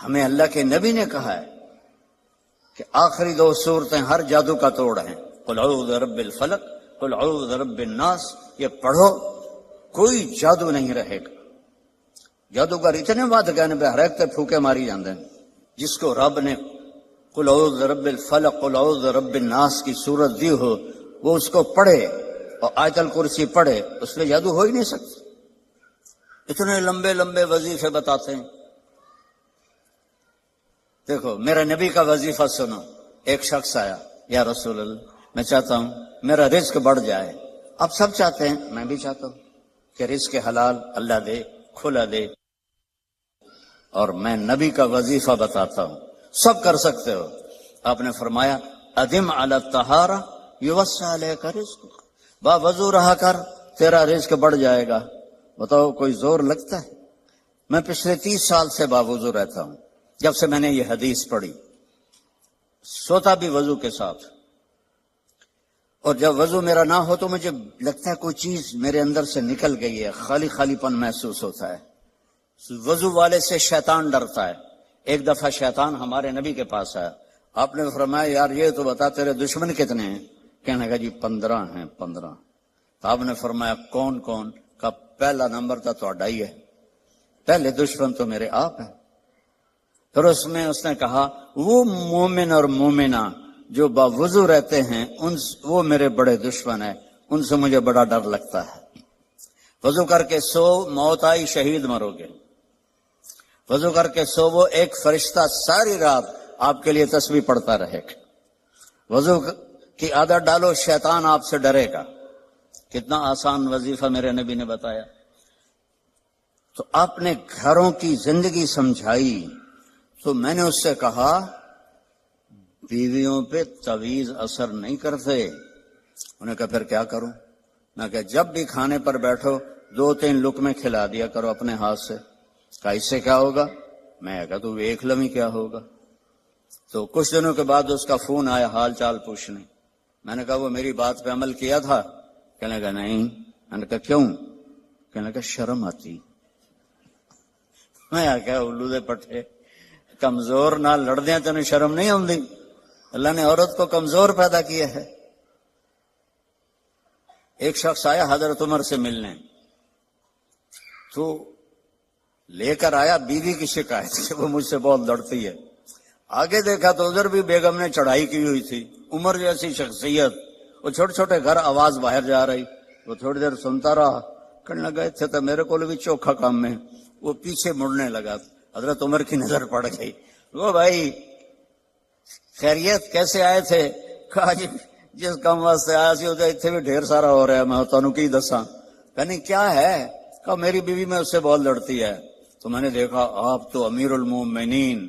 ہمیں اللہ کے نبی نے کہا ہے کہ آخری 2 صورتیں ہر جادو کا توڑ ہیں، قل اعوذ برب الفلق، قل اعوذ برب الناس، یہ پڑھو کوئی جادو نہیں رہے گا۔ جادوگر اتنے بات کہنے پہ ہر ایک تے پھوکے ماری جاندے ہیں۔ جس کو رب نے قل اعوذ برب الفلق قل اعوذ برب الناس کی صورت دی ہو، وہ اس کو پڑھے اور آیت الکرسی پڑھے، اس میں جادو ہو ہی نہیں سکتا۔ اتنے لمبے لمبے وظیفے بتاتے ہیں۔ دیکھو میرا نبی کا وظیفہ سنو۔ ایک شخص آیا، یا رسول اللہ میں چاہتا ہوں میرا رزق بڑھ جائے۔ اب سب چاہتے ہیں، میں بھی چاہتا ہوں کہ رزق حلال اللہ دے، کھلا دے، اور میں نبی کا وظیفہ بتاتا ہوں، سب کر سکتے ہو۔ آپ نے فرمایا ادم علی الطہارہ یوسع علیک رزق، با وضو رہا کر تیرا رزق بڑھ جائے گا۔ بتاؤ کوئی زور لگتا ہے؟ میں پچھلے 30 سال سے باوضو رہتا ہوں، جب سے میں نے یہ حدیث پڑھی، سوتا بھی وضو کے ساتھ، اور جب وضو میرا نہ ہو تو مجھے لگتا ہے کوئی چیز میرے اندر سے نکل گئی ہے، خالی خالی پن محسوس ہوتا ہے۔ وضو والے سے شیطان ڈرتا ہے۔ ایک دفعہ شیطان ہمارے نبی کے پاس آیا، آپ نے فرمایا یار یہ تو بتا تیرے دشمن کتنے ہیں؟ کہنے لگا جی 15 ہیں 15۔ تو آپ نے فرمایا کون کون؟ کا پہلا نمبر تھا تہاڈا ہی ہے، پہلے دشمن تو میرے آپ ہیں۔ پھر اس نے کہا وہ مومن اور مومنہ جو باوضو رہتے ہیں وہ میرے بڑے دشمن ہیں، ان سے مجھے بڑا ڈر لگتا ہے۔ وضو کر کے سو، موت آئی شہید مرو گے۔ وضو کر کے سو، وہ ایک فرشتہ ساری رات آپ کے لیے تسبیح پڑھتا رہے گا۔ وضو کی عادت ڈالو، شیطان آپ سے ڈرے گا۔ کتنا آسان وظیفہ میرے نبی نے بتایا۔ تو آپ نے گھروں کی زندگی سمجھائی، تو میں نے اس سے کہا بیویوں پہ تعویذ اثر نہیں کرتے۔ انہوں نے کہا پھر کیا کروں؟ میں کہا جب بھی کھانے پر بیٹھو 2-3 لقمے کھلا دیا کرو اپنے ہاتھ سے۔ کہا اس سے کیا ہوگا؟ میں کہا تو دیکھ لوں کیا ہوگا۔ تو کچھ دنوں کے بعد اس کا فون آیا حال چال پوچھنے۔ میں نے کہا وہ میری بات پہ عمل کیا تھا؟ کہنے لگا نہیں۔ میں نے کہا کیوں؟ کہنے لگا شرم آتی۔ میں کہا الو دے پٹھے، کمزور نہ لڑ دیں تینوں شرم نہیں آتی؟ اللہ نے عورت کو کمزور پیدا کیا ہے۔ ایک شخص آیا حضرت عمر سے ملنے، تو لے کر آیا بیوی کی شکایت کہ وہ مجھ سے بہت لڑتی ہے۔ آگے دیکھا تو ادھر بھی بیگم نے چڑھائی کی ہوئی تھی، عمر جیسی شخصیت، وہ چھوٹے چھوٹے گھر، آواز باہر جا رہی۔ وہ تھوڑی دیر سنتا رہا، کہنے لگا تھے تو میرے کو بھی چوکھا کام میں۔ وہ پیچھے مڑنے لگا، حضرت عمر کی نظر پڑ گئی۔ وہ بھائی خیریت کیسے آئے تھے؟ کہا جی جس کام واسطے آیا سی اتنے بھی ڈھیر سارا ہو رہا ہے، میں تمہیں کی دساں؟ کہنے کیا ہے؟ کہا میری بیوی میں اس سے بہت لڑتی ہے۔ تو میں نے دیکھا آپ تو امیر المومنین،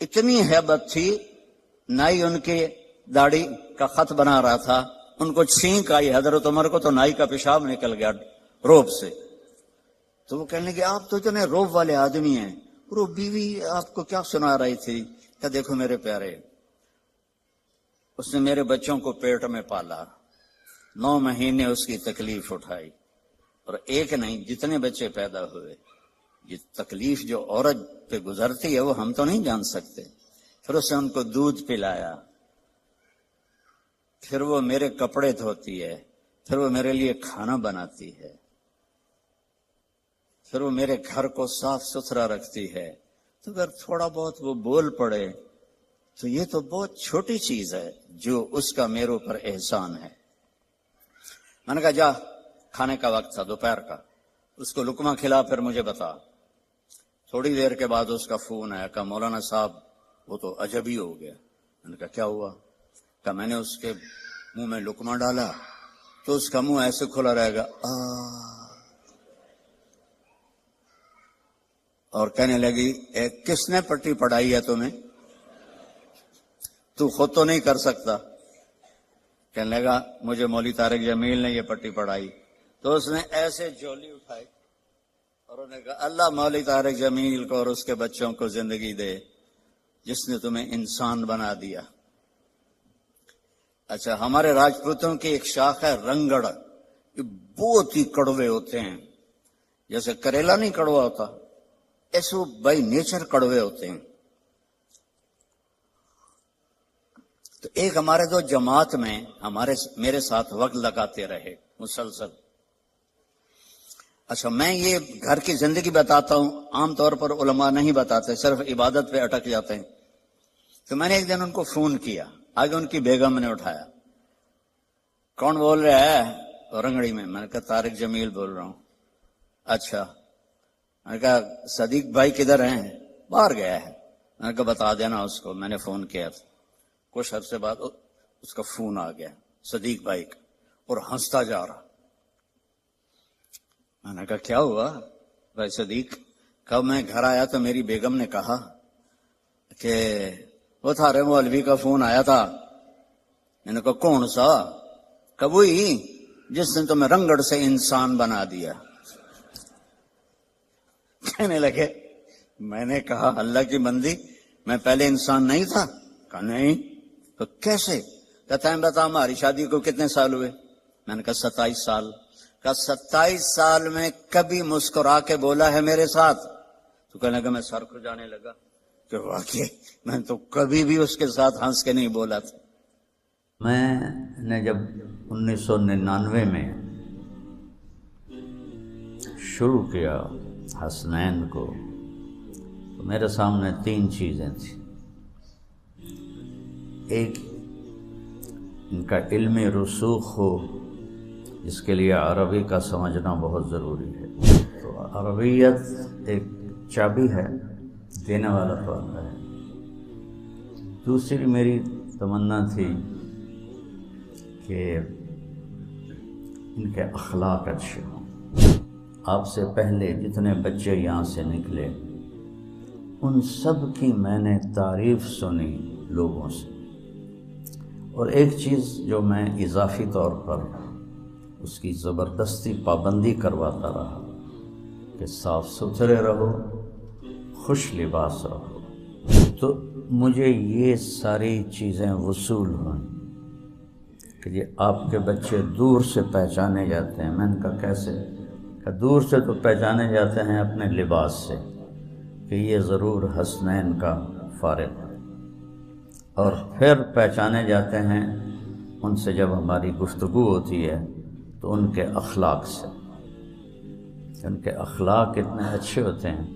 اتنی ہیبت تھی، نائی ان کی داڑھی کا خط بنا رہا تھا، ان کو چھینک آئی حضرت عمر کو، تو نائی کا پیشاب نکل گیا روب سے۔ تو وہ کہنے لگے آپ تو اتنے روب والے آدمی ہیں، وہ بیوی آپ کو کیا سنا رہی تھی؟ کہ دیکھو میرے پیارے، اس نے میرے بچوں کو پیٹ میں پالا، 9 مہینے اس کی تکلیف اٹھائی، اور ایک نہیں جتنے بچے پیدا ہوئے، یہ تکلیف جو عورت پہ گزرتی ہے وہ ہم تو نہیں جان سکتے۔ پھر اس نے ان کو دودھ پلایا، پھر وہ میرے کپڑے دھوتی ہے، پھر وہ میرے لیے کھانا بناتی ہے، پھر وہ میرے گھر کو صاف ستھرا رکھتی ہے۔ تو اگر تھوڑا بہت وہ بول پڑے تو یہ تو بہت چھوٹی چیز ہے جو اس کا میرے اوپر احسان ہے۔ میں نے کہا جا، کھانے کا وقت تھا دوپہر کا، اس کو لقمہ کھلا پھر مجھے بتا۔ تھوڑی دیر کے بعد اس کا فون آیا، کہا مولانا صاحب وہ تو عجب ہی ہو گیا۔ میں نے کہا کیا ہوا؟ کہا میں نے اس کے منہ میں لقمہ ڈالا تو اس کا منہ ایسے کھلا رہے گا اور کہنے لگی کس نے پٹی پڑھائی ہے تمہیں؟ تو خود تو نہیں کر سکتا۔ کہنے لگا مجھے مولوی طارق جمیل نے یہ پٹی پڑھائی۔ تو اس نے ایسے جھولی اٹھائی اور انہوں نے کہا اللہ مولوی طارق جمیل کو اور اس کے بچوں کو زندگی دے جس نے تمہیں انسان بنا دیا۔ اچھا، ہمارے راجپوتوں کی ایک شاخ ہے رنگڑ، یہ بہت ہی کڑوے ہوتے ہیں، جیسے کریلا نہیں کڑوا ہوتا، ایسے وہ بائی نیچر کڑوے ہوتے ہیں. تو ایک ہمارے دو جماعت میں میرے ساتھ وقت لگاتے رہے مسلسل. اچھا میں یہ گھر کی زندگی بتاتا ہوں، عام طور پر علماء نہیں بتاتے، صرف عبادت پہ اٹک جاتے ہیں. تو میں نے ایک دن ان کو فون کیا، آگے ان کی بیگم نے اٹھایا. کون بول رہا ہے؟ رنگڑی میں. میں نے کہا طارق جمیل بول رہا ہوں. اچھا. میں نے کہا صدیق بھائی کدھر ہیں؟ باہر گیا ہے. میں نے کہا بتا دینا اس کو میں نے فون کیا تھا. کچھ عرصے بعد اس کا فون آ گیا صدیق بھائی کا، اور ہنستا جا رہا. میں نے کہا کیا ہوا بھائی صدیق؟ کب میں گھر آیا تو میری بیگم نے کہا کہ وہ تھا رے مولوی کا فون آیا تھا. میں نے کہا کون سا؟ کب ہوئی جس نے تمہیں رنگڑ سے انسان بنا دیا. کہنے لگے میں نے کہا اللہ کی بندی میں پہلے انسان نہیں تھا؟ کہا نہیں. تو کیسے؟ کہتا ہے بتا ہماری شادی کو کتنے سال ہوئے؟ میں نے کہا 27 سال. کہا 27 سال میں کبھی مسکرا کے بولا ہے میرے ساتھ؟ تو کہنے لگا میں سر کو جانے لگا کہ واقعی میں تو کبھی بھی اس کے ساتھ ہنس کے نہیں بولا تھا. میں نے جب 1999 میں شروع کیا حسنین کو تو میرے سامنے 3 چیزیں تھیں. ایک ان کا علمی رسوخ ہو جس کے لیے عربی کا سمجھنا بہت ضروری ہے. تو عربیت ایک چابی ہے، دینے والا تو اللہ ہے. دوسری میری تمنا تھی کہ ان کے اخلاق اچھے ہوں. آپ سے پہلے جتنے بچے یہاں سے نکلے ان سب کی میں نے تعریف سنی لوگوں سے. اور ایک چیز جو میں اضافی طور پر اس کی زبردستی پابندی کرواتا رہا کہ صاف ستھرے رہو، خوش لباس رہو. تو مجھے یہ ساری چیزیں وصول ہوئیں کہ یہ آپ کے بچے دور سے پہچانے جاتے ہیں. میں نے کہا کیسے؟ کہ دور سے تو پہچانے جاتے ہیں اپنے لباس سے کہ یہ ضرور حسنین کا فارغ ہے، اور پھر پہچانے جاتے ہیں ان سے جب ہماری گفتگو ہوتی ہے تو ان کے اخلاق سے. ان کے اخلاق اتنے اچھے ہوتے ہیں،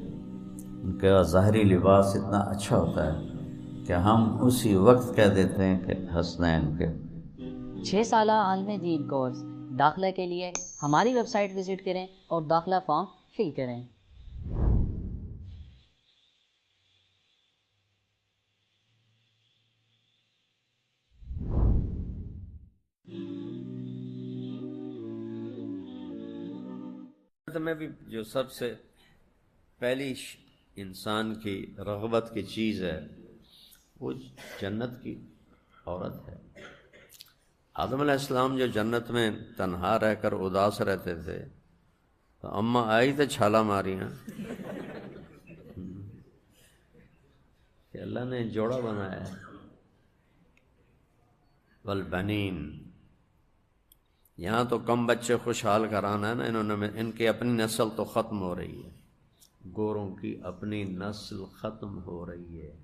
ان کا ظاہری لباس اتنا اچھا ہوتا ہے کہ ہم اسی وقت کہہ دیتے ہیں کہ حسنین کے. 6 سالہ عالم دین کورس داخلہ کے لیے ہماری ویب سائٹ وزٹ کریں اور داخلہ فارم فل کریں. میں بھی جو سب سے پہلی انسان کی رغبت کی چیز ہے وہ جنت کی عورت ہے. آدم علیہ السلام جو جنت میں تنہا رہ کر اداس رہتے تھے تو اماں آئی تو چھالا ماری ہیں کہ اللہ نے جوڑا بنایا ہے. والبنین، یہاں تو کم بچے خوشحال کرانا ہے نا. انہوں نے ان کی اپنی نسل تو ختم ہو رہی ہے، گوروں کی اپنی نسل ختم ہو رہی ہے.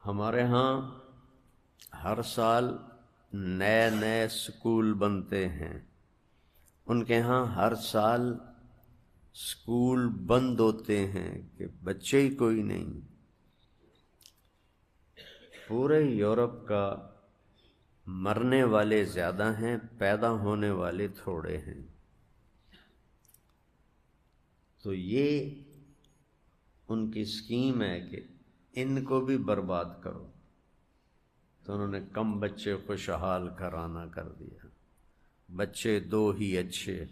ہمارے ہاں ہر سال نئے نئے سکول بنتے ہیں، ان کے ہاں ہر سال سکول بند ہوتے ہیں کہ بچے ہی کوئی نہیں. پورے یورپ کا مرنے والے زیادہ ہیں، پیدا ہونے والے تھوڑے ہیں. تو یہ ان کی اسکیم ہے کہ ان کو بھی برباد کرو. تو انہوں نے کم بچے خوشحال کرانا کر دیا، بچے 2 ہی اچھے.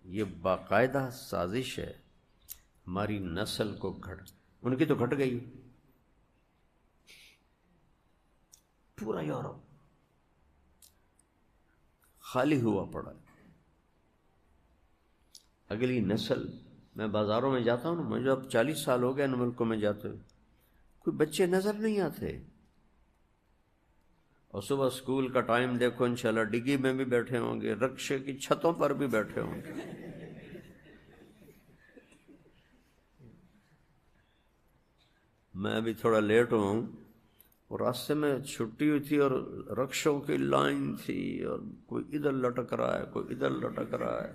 یہ باقاعدہ سازش ہے ہماری نسل کو ان کی تو گھٹ گئی. پورا یورپ خالی ہوا پڑا ہے. اگلی نسل، میں بازاروں میں جاتا ہوں نا، مجھے اب 40 سال ہو گئے ان ملکوں میں جاتے ہوئے، کوئی بچے نظر نہیں آتے. اور صبح اسکول کا ٹائم دیکھو انشاءاللہ ڈگی میں بھی بیٹھے ہوں گے، رکشے کی چھتوں پر بھی بیٹھے ہوں گے. میں ابھی تھوڑا لیٹ ہوں، اور راستے میں چھٹی ہوئی تھی اور رکشوں کی لائن تھی، اور کوئی ادھر لٹک رہا ہے، کوئی ادھر لٹک رہا ہے،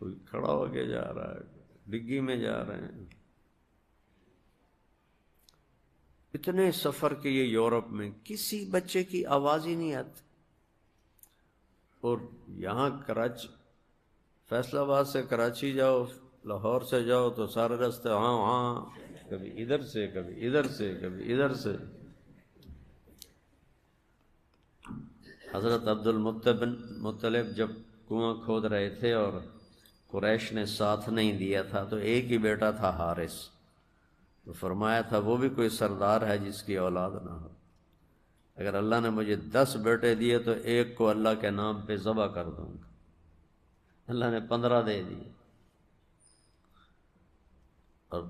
کوئی کھڑا ہو کے جا رہا ہے، ڈگی میں جا رہے ہیں. اتنے سفر کیے یورپ میں، کسی بچے کی آواز ہی نہیں آتی. اور یہاں کراچی، فیصل آباد سے کراچی جاؤ، لاہور سے جاؤ تو سارے راستے ہاں ہاں، کبھی ادھر سے کبھی ادھر سے کبھی ادھر سے. حضرت عبد المطلب جب کنواں کھود رہے تھے اور قریش نے ساتھ نہیں دیا تھا، تو ایک ہی بیٹا تھا حارث، تو فرمایا تھا وہ بھی کوئی سردار ہے جس کی اولاد نہ ہو. اگر اللہ نے مجھے 10 بیٹے دیے تو ایک کو اللہ کے نام پہ ذبح کر دوں گا. اللہ نے 15 دے دیے. اور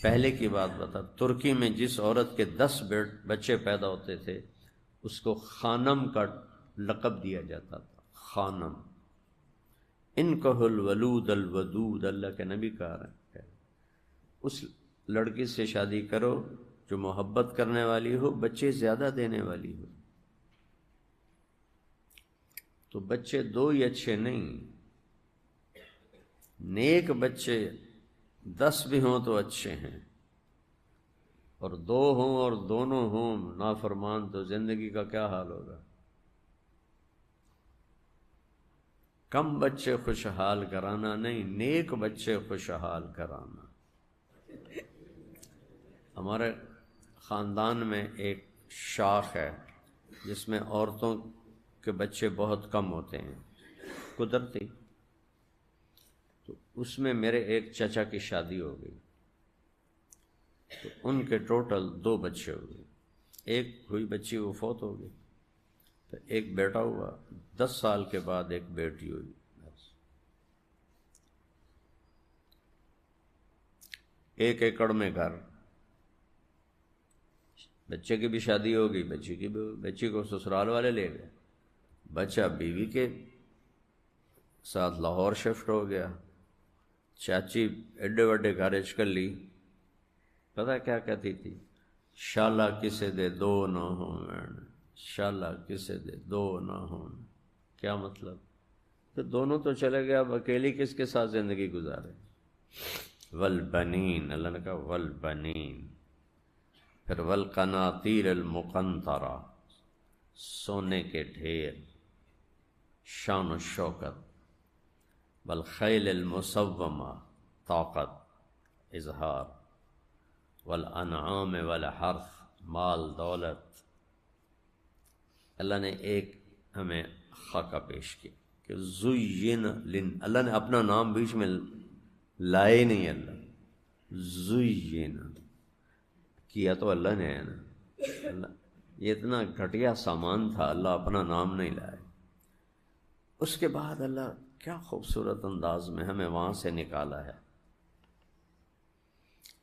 پہلے کی بات بتا، ترکی میں جس عورت کے 10 بچے پیدا ہوتے تھے اس کو خانم کا لقب دیا جاتا تھا. خانم، ان کو الولود الودود، اللہ کے نبی کہا رہے ہیں اس لڑکی سے شادی کرو جو محبت کرنے والی ہو، بچے زیادہ دینے والی ہو. تو بچے 2 ہی اچھے نہیں، نیک بچے 10 بھی ہوں تو اچھے ہیں، اور 2 ہوں اور دونوں ہوں نافرمان تو زندگی کا کیا حال ہوگا. کم بچے خوشحال کرانا نہیں، نیک بچے خوشحال کرانا. ہمارے خاندان میں ایک شاخ ہے جس میں عورتوں کے بچے بہت کم ہوتے ہیں، قدرتی. تو اس میں میرے ایک چچا کی شادی ہو گئی، تو ان کے ٹوٹل 2 بچے ہو گئے. ایک ہوئی بچی وہ فوت ہو گئی، تو ایک بیٹا ہوا، 10 سال کے بعد ایک بیٹی ہوئی. بس 1 ایکڑ میں گھر، بچے کی بھی شادی ہو گئی، بچی کو سسرال والے لے گئے، بچہ بیوی کے ساتھ لاہور شفٹ ہو گیا. چاچی ایڈے وڈے گھرج کر لی، پتہ کیا کہتی تھی؟ شالا کسے دے 2 نہ ہون، شالا کسے دے 2 نہ ہون. کیا مطلب؟ تو دونوں تو چلے گئے، اب اکیلی کس کے ساتھ زندگی گزارے؟ والبنین، اللہ نے کہا والبنین. پھر والقناطیر المقنطرہ، سونے کے ڈھیر، شان و شوکت. والخیل المسومہ، طاقت، اظہار. والانعام والحرث، مال دولت. اللہ نے ایک ہمیں خاکہ پیش کیا کہ زین اللہ نے اپنا نام بیچ میں لائے نہیں. اللہ زین کیا تو اللہ نے ہے نا. یہ اتنا گھٹیا سامان تھا، اللہ اپنا نام نہیں لائے. اس کے بعد اللہ کیا خوبصورت انداز میں ہمیں وہاں سے نکالا ہے.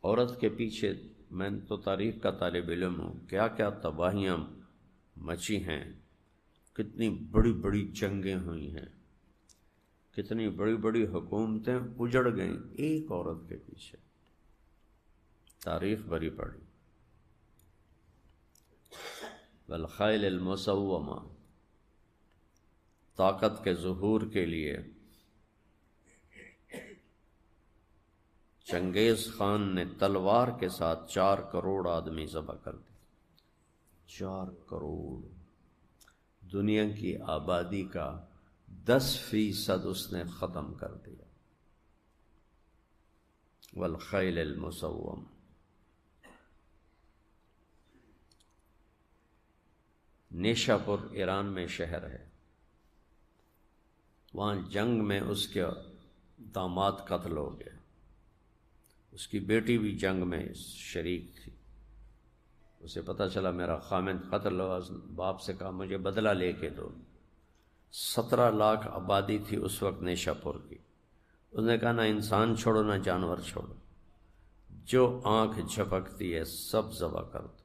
عورت کے پیچھے، میں تو تاریخ کا طالب علم ہوں، کیا کیا تباہیاں مچی ہیں، کتنی بڑی بڑی جنگیں ہوئی ہیں، کتنی بڑی بڑی حکومتیں اجڑ گئیں ایک عورت کے پیچھے. تاریخ بری پڑی. والخیل المسومہ، طاقت کے ظہور کے لیے چنگیز خان نے تلوار کے ساتھ 4 کروڑ آدمی ذبح کر دی. 4 کروڑ، دنیا کی آبادی کا 10% اس نے ختم کر دیا. والخیل المسوم. نیشا پور ایران میں شہر ہے، وہاں جنگ میں اس کے داماد قتل ہو گیا، اس کی بیٹی بھی جنگ میں شریک تھی. اسے پتہ چلا میرا خامند قتل ہوا، باپ سے کہا مجھے بدلہ لے کے دو. 17 لاکھ آبادی تھی اس وقت نیشا پور کی. اس نے کہا نہ انسان چھوڑو نہ جانور چھوڑو، جو آنکھ جھپکتی ہے سب ذبح کر دو.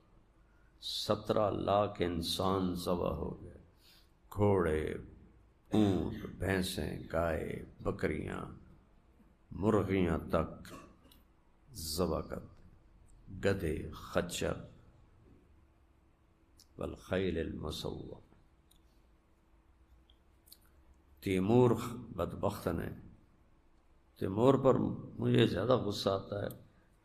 17 لاکھ انسان ذبح ہو گئے، گھوڑے، اونٹ، بھینسیں، گائے، بکریاں، مرغیاں تک ذبح کر دی. گدھے، خچر، والخیل المسومہ۔ تیمور بدبخت نے، تیمور پر مجھے زیادہ غصہ آتا ہے،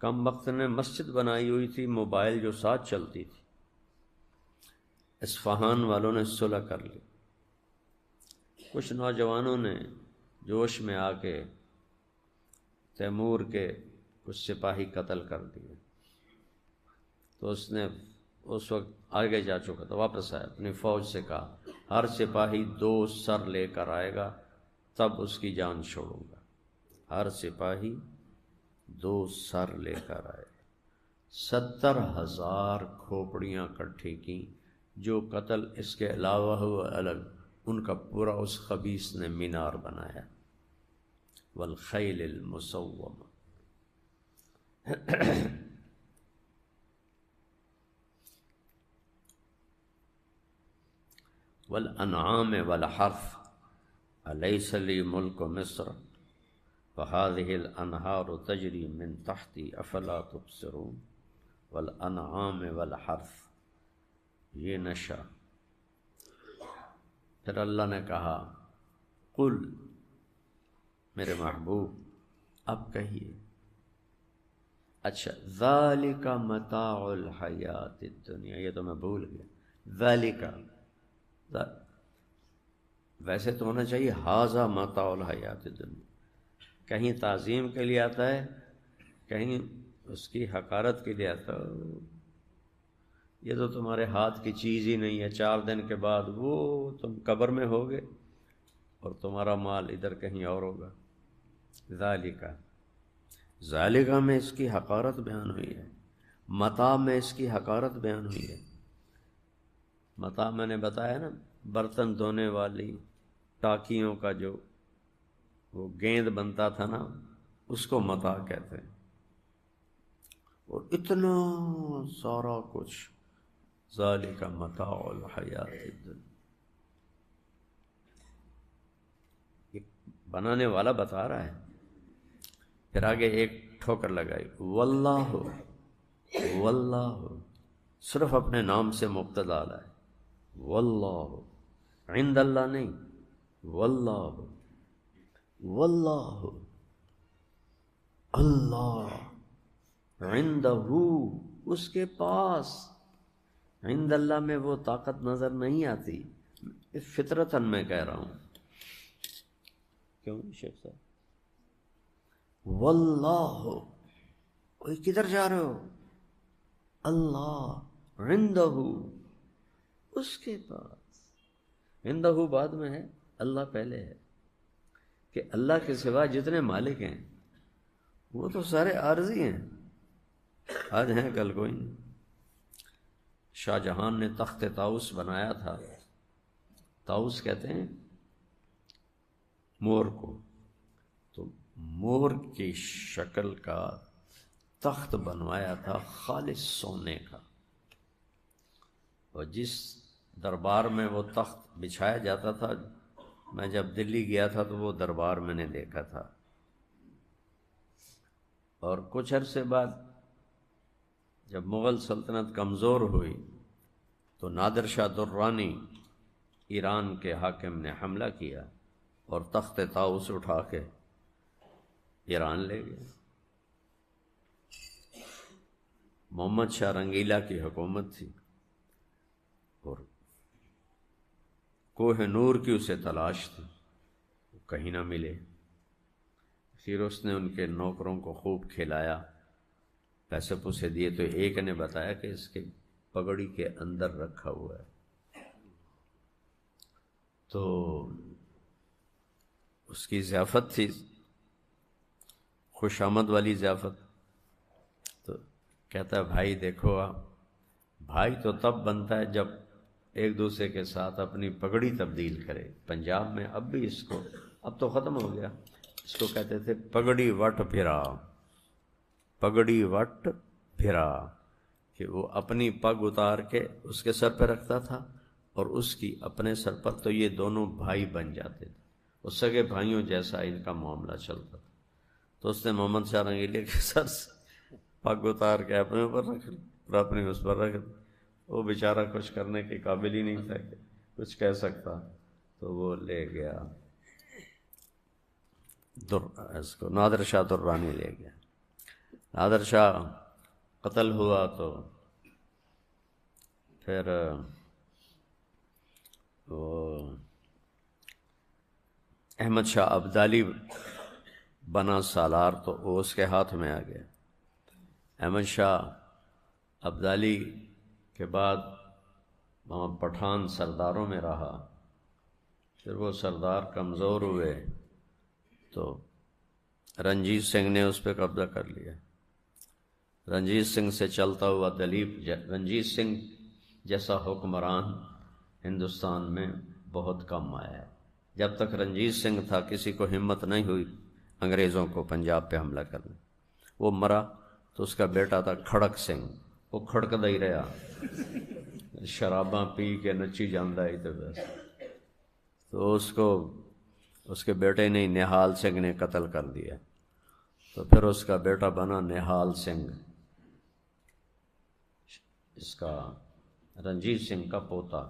کم وقت نے مسجد بنائی ہوئی تھی، موبائل جو ساتھ چلتی تھی، اصفہان والوں نے صلح کر لی، کچھ نوجوانوں نے جوش میں آ کے تیمور کے کچھ سپاہی قتل کر دیے، تو اس نے اس وقت آگے جا چکا تھا، واپس آیا، اپنی فوج سے کہا ہر سپاہی 2 سر لے کر آئے گا تب اس کی جان چھوڑوں گا۔ ہر سپاہی 2 سر لے کر آئے، 70,000 کھوپڑیاں کٹھی کی، جو قتل اس کے علاوہ ہوا الگ، ان کا پورا اس خبیث نے مینار بنایا۔ والخیل المسومہ، والانعام والحرث، الیس لی ملک مصر فهذه الانہار تجری من تحتی افلا تبصرون۔ والانعام والحرث، یہ نشہ۔ پھر اللہ نے کہا قل، میرے محبوب اب کہیے، اچھا ذالک متاع الحیات الدنیا، یہ تو میں بھول گیا، ذالک، ویسے تو ہونا چاہیے ھذا متاع الحیات الدنیا، کہیں تعظیم کے لیے آتا ہے، کہیں اس کی حقارت کے لیے آتا ہے، یہ تو تمہارے ہاتھ کی چیز ہی نہیں ہے، 4 دن کے بعد وہ تم قبر میں ہوگے اور تمہارا مال ادھر کہیں اور ہوگا۔ ذالکہ، ذالکہ میں اس کی حقارت بیان ہوئی ہے، متاع میں اس کی حقارت بیان ہوئی ہے۔ متاع میں نے بتایا نا، برتن دھونے والی ٹاکیوں کا جو وہ گیند بنتا تھا نا، اس کو متاع کہتے ہیں، اور اتنا سارا کچھ، ذالک متاع الحیات الدنیا، یہ بنانے والا بتا رہا ہے۔ پھر آگے ایک ٹھوکر لگائی، واللہ، واللہ صرف اپنے نام سے مبتدا ہے، واللہ، عند اللہ نہیں، واللہ، واللہ، اللہ، عندہ، اس کے پاس، عند اللہ میں وہ طاقت نظر نہیں آتی، فطرتاً میں کہہ رہا ہوں۔ کیوں شیخ صاحب؟ واللہ، کوئی کدھر جا رہے ہو؟ اللہ، عندہ، اس کے پاس، عندہ بعد میں ہے، اللہ پہلے ہے، کہ اللہ کے سوا جتنے مالک ہیں وہ تو سارے عارضی ہیں، آج ہیں کل کوئی نہیں۔ شاہ جہان نے تخت طاؤس بنایا تھا، طاؤس کہتے ہیں مور کو، تو مور کی شکل کا تخت بنوایا تھا خالص سونے کا، اور جس دربار میں وہ تخت بچھایا جاتا تھا، میں جب دلی گیا تھا تو وہ دربار میں نے دیکھا تھا، اور کچھ عرصے بعد جب مغل سلطنت کمزور ہوئی تو نادر شاہ درانی ایران کے حاکم نے حملہ کیا اور تخت طاؤس اٹھا کے ایران لے گئے۔ محمد شاہ رنگیلا کی حکومت تھی، اور کوہ نور کی اسے تلاش تھی، وہ کہیں نہ ملے۔ پھر اس نے ان کے نوکروں کو خوب کھلایا، پیسے پوسے دیے، تو ایک نے بتایا کہ اس کے پگڑی کے اندر رکھا ہوا ہے، تو اس کی ضیافت تھی، خوش آمد والی ضیافت، تو کہتا ہے بھائی دیکھو، بھائی تو تب بنتا ہے جب ایک دوسرے کے ساتھ اپنی پگڑی تبدیل کرے۔ پنجاب میں اب بھی اس کو، اب تو ختم ہو گیا، اس کو کہتے تھے پگڑی وٹ پھرا، پگڑی وٹ پھرا، کہ وہ اپنی پگ اتار کے اس کے سر پہ رکھتا تھا اور اس کی اپنے سر پر، تو یہ دونوں بھائی بن جاتے تھے، اس سگے بھائیوں جیسا ان کا معاملہ چلتا تھا۔ تو اس نے محمد شاہ رنگیلے کے سر سے پگ اتار کے اپنے اوپر رکھ لی اور اپنی اس پر رکھ دی. وہ بیچارہ کچھ کرنے کے قابل ہی نہیں تھا کہ کچھ کہہ سکتا، تو وہ لے گیا اس کو نادر شاہ درانی لے گیا. نادر شاہ قتل ہوا تو پھر وہ احمد شاہ ابدالی بنا سالار، تو وہ اس کے ہاتھ میں آ گیا. احمد شاہ ابدالی کے بعد وہاں پٹھان سرداروں میں رہا. پھر وہ سردار کمزور ہوئے تو رنجیت سنگھ نے اس پہ قبضہ کر لیا. رنجیت سنگھ سے چلتا ہوا رنجیت سنگھ جیسا حکمران ہندوستان میں بہت کم آیا ہے. جب تک رنجیت سنگھ تھا کسی کو ہمت نہیں ہوئی انگریزوں کو پنجاب پہ حملہ کرنے. وہ مرا تو اس کا بیٹا تھا کھڑک سنگھ، وہ کھڑکدا ہی رہا، شراباں پی کے نچی جاندہ ہی تو بس. تو اس کے بیٹے نے نہال سنگھ نے قتل کر دیا. تو پھر اس کا بیٹا بنا نہال سنگھ، اس کا رنجیت سنگھ کا پوتا.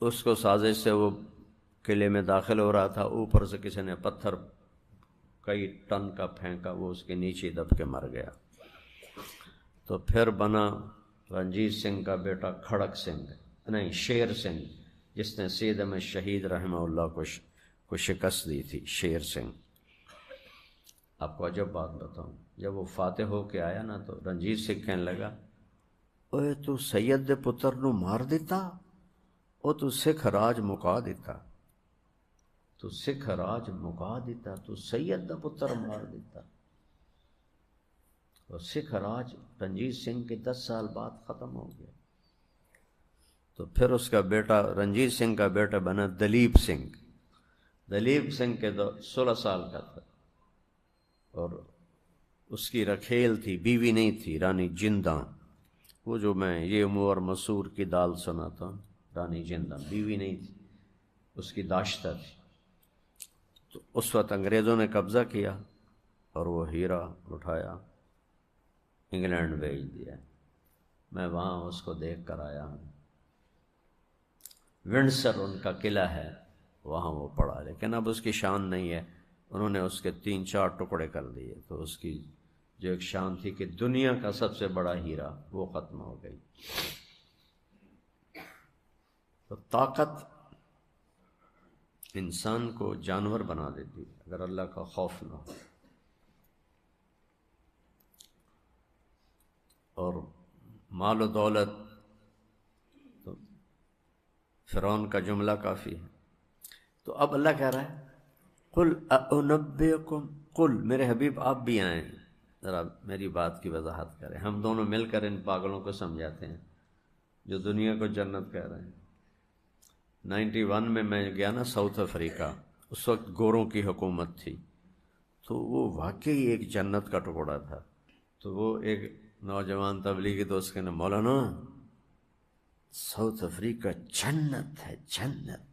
اس کو سازش سے وہ قلعے میں داخل ہو رہا تھا، اوپر سے کسی نے پتھر کئی ٹن کا پھینکا، وہ اس کے نیچے دب کے مر گیا. تو پھر بنا رنجیت سنگھ کا بیٹا کھڑک سنگھ، نہیں شیر سنگھ، جس نے سید احمد شہید رحمہ اللہ کو شکست دی تھی. شیر سنگھ. آپ کو عجب بات بتاؤں، جب وہ فاتح ہو کے آیا نا تو رنجیت سنگھ کہنے لگا، اوے تو سید دے پتر نو مار دیتا، او تو سکھ راج مکا دیتا، تو سکھ راج مکا دیتا، تو سید دا پتر مار دیتا. اور سکھ راج رنجیت سنگھ کے 10 سال بعد ختم ہو گیا. تو پھر اس کا بیٹا رنجیت سنگھ کا بیٹا بنا دلیپ سنگھ. دلیپ سنگھ کے 16 سال کا تھا، اور اس کی رکھیل تھی، بیوی نہیں تھی، رانی جندہ. وہ جو میں یہ مور مسور کی دال سناتا ہوں، رانی جندہ بیوی نہیں تھی، اس کی داشتہ تھی. تو اس وقت انگریزوں نے قبضہ کیا اور وہ ہیرا اٹھایا انگلینڈ بھیج دیا. میں وہاں اس کو دیکھ کر آیا ہوں. ونڈسر ان کا قلعہ ہے، وہاں وہ پڑا، لیکن اب اس کی شان نہیں ہے. انہوں نے اس کے 3-4 ٹکڑے کر دیے، تو اس کی جو ایک شان تھی کہ دنیا کا سب سے بڑا ہیرا، وہ ختم ہو گئی. تو طاقت انسان کو جانور بنا دیتی اگر اللہ کا خوف نہ ہو. اور مال و دولت، تو فرعون کا جملہ کافی ہے. تو اب اللہ کہہ رہا ہے قل اُنَبِّئُکُم، قل میرے حبیب آپ بھی آئیں، ذرا میری بات کی وضاحت کریں. ہم دونوں مل کر ان پاگلوں کو سمجھاتے ہیں جو دنیا کو جنت کہہ رہے ہیں. 91 میں گیا نا ساؤتھ افریقہ، اس وقت گوروں کی حکومت تھی، تو وہ واقعی ایک جنت کا ٹکڑا تھا. تو وہ ایک نوجوان تبلیغی دوست کہنے، مولانا ساؤتھ افریقہ جنت ہے، جنت.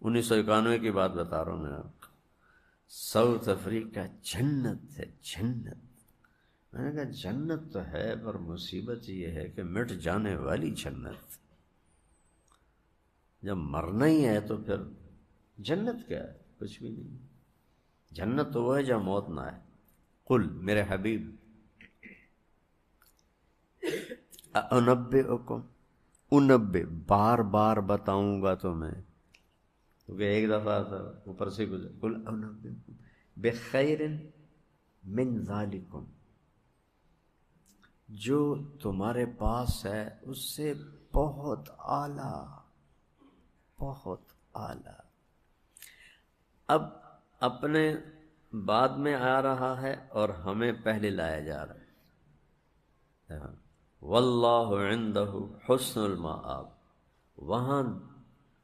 1991 کی بات بتا رہا ہوں میں آپ کو. ساؤتھ افریقہ جنت ہے، جنت. میں نے کہا جنت تو ہے، پر مصیبت یہ ہے کہ مٹ جانے والی جنت. جب مرنا ہی ہے تو پھر جنت کیا ہے؟ کچھ بھی نہیں. جنت تو وہ ہے جہاں موت نہ ہے. قل میرے حبیب اُنَبِّئُکُم، انبے بار بار بتاؤں گا تمہیں، کیونکہ ایک دفعہ تھا اوپر سے گزر. قل انبئکم بخیر من ذالکم، جو تمہارے پاس ہے اس سے بہت اعلیٰ، بہت اعلیٰ. اب اپنے بعد میں آ رہا ہے اور ہمیں پہلے لایا جا رہا ہے. واللہ عندہ حسن المآب، وہاں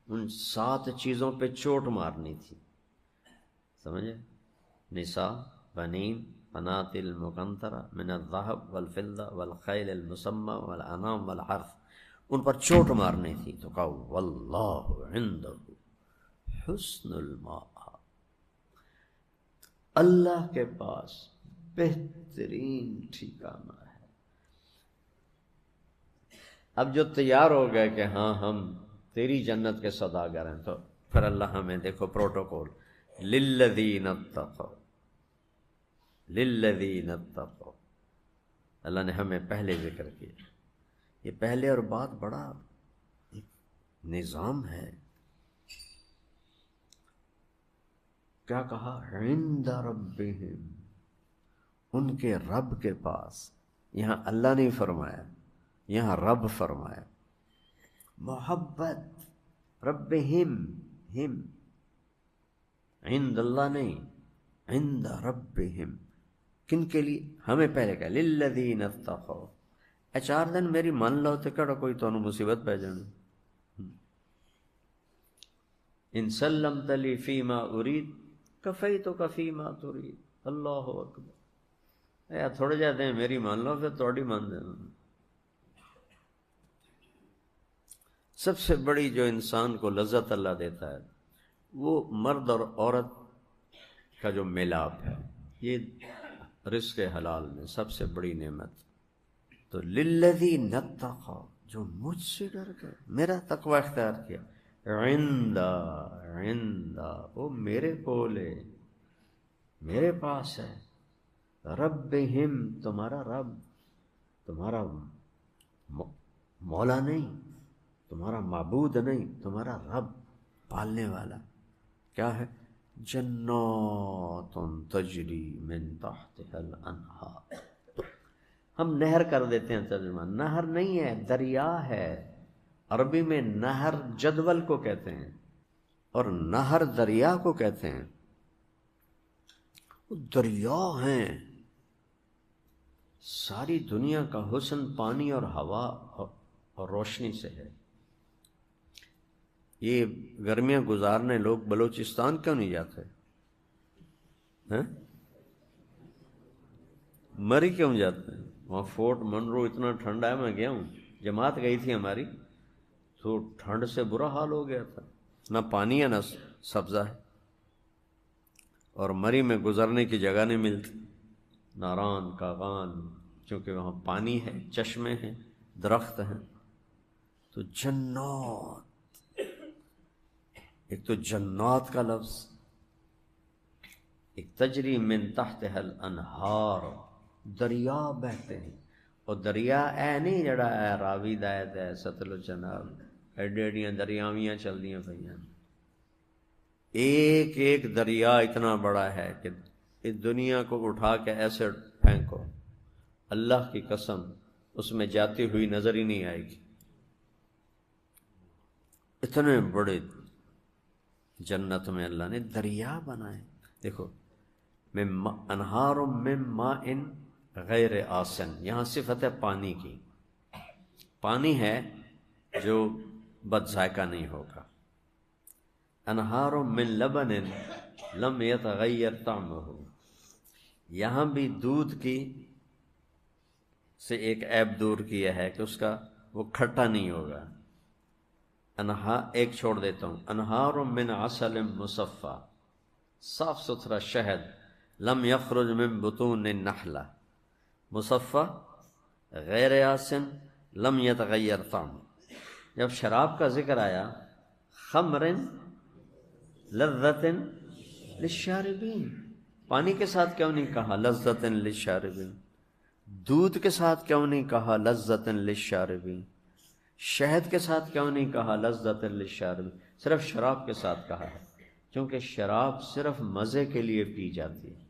ان 7 چیزوں پہ چوٹ مارنی تھی، سمجھے؟ نساء، بنین، قناطر المقنطرہ من الذہب والفضہ والخیل المسمى والانعام والحرث، ان پر چوٹ مارنی تھی. تو کہا واللہ عندہ حسن المآب، اللہ کے پاس بہترین ٹھکانہ ہے۔ اب جو تیار ہو گئے کہ ہاں ہم تیری جنت کے سوداگر ہیں، تو پھر اللہ ہمیں دیکھو پروٹوکول، للذین اتقوا، للذین اتقوا، اللہ نے ہمیں پہلے ذکر کیا۔ یہ پہلے اور بعد بڑا ایک نظام ہے۔ کیا کہا؟ عند ربہم، ان کے رب کے پاس۔ یہاں اللہ نہیں فرمایا، یہاں رب فرمایا۔ محبت ربہم، ہم، عند اللہ نہیں، عند ربہم، کن کے لیے؟ ہمیں پہلے کہا للذین اتقوا، 4 دن میری مان لو تو کہڑا کوئی تو مصیبت پہ جانا۔ ان سلمت لی فیما ارید کفیتک فیما ترید، اللہ اکبر۔ یا تھوڑے جاتے ہیں میری مان لو پھر توڑی مان دینا۔ سب سے بڑی جو انسان کو لذت اللہ دیتا ہے وہ مرد اور عورت کا جو ملاپ ہے، یہ رزق حلال میں سب سے بڑی نعمت۔ تو للذین اتقوا، جو مجھ سے ڈر گئے، میرا تقوی اختیار کیا، عند، عند، وہ میرے کول ہے، میرے پاس ہے، ربہم، تمہارا رب، تمہارا مولا نہیں، تمہارا معبود نہیں، تمہارا رب، پالنے والا۔ کیا ہے؟ جنات تجری من تحتها الانہار۔ ہم نہر کر دیتے ہیں ترجمہ، نہر نہیں ہے، دریا ہے۔ عربی میں نہر جدول کو کہتے ہیں اور نہر دریا کو کہتے ہیں۔ وہ دریا ہیں۔ ساری دنیا کا حسن پانی اور ہوا اور روشنی سے ہے۔ یہ گرمیاں گزارنے لوگ بلوچستان کیوں نہیں جاتے؟ ہیں؟ مری کیوں جاتے ہیں؟ وہاں فورٹ منرو اتنا ٹھنڈا ہے، میں گیا ہوں، جماعت گئی تھی ہماری، تو ٹھنڈ سے برا حال ہو گیا تھا، نہ پانی ہے نہ سبزہ ہے، اور مری میں گزرنے کی جگہ نہیں ملتی، ناران کاغان، چونکہ وہاں پانی ہے، چشمے ہیں، درخت ہیں۔ تو جنات، ایک تو جنات کا لفظ، ایک تجری من تحتها الانہار، دریا بہتے ہیں۔ اور دریا اے نہیں جڑا ہے راوی دایت ہے ستلج جناب، ایڈی ایڈیاں دریاویاں چل دیاں پہ، ایک ایک دریا اتنا بڑا ہے کہ اس دنیا کو اٹھا کے ایسے پھینکو، اللہ کی قسم اس میں جاتی ہوئی نظر ہی نہیں آئے گی۔ اتنے بڑے جنت میں اللہ نے دریا بنائے۔ دیکھو، انہار من ماء غیر آسن، یہاں صفت ہے پانی کی، پانی ہے جو بد ذائقہ نہیں ہوگا۔ انہار من لبن لم یتغیر طعمہ، یہاں بھی دودھ کی سے ایک عیب دور کیا ہے کہ اس کا وہ کھٹا نہیں ہوگا۔ ایک چھوڑ دیتا ہوں، انہار من عسل مصفی، صاف ستھرا شہد، لم یخرج من بطون النحلہ، مصفی غیر آسن، لم یتغیر طعم۔ جب شراب کا ذکر آیا، خمر لذت للشاربین، پانی کے ساتھ کیوں نہیں کہا لذت للشاربین؟ دودھ کے ساتھ کیوں نہیں کہا لذت للشاربین؟ شہد کے ساتھ کیوں نہیں کہا لذت للشاربین؟ صرف شراب کے ساتھ کہا ہے، کیونکہ شراب صرف مزے کے لیے پی جاتی ہے۔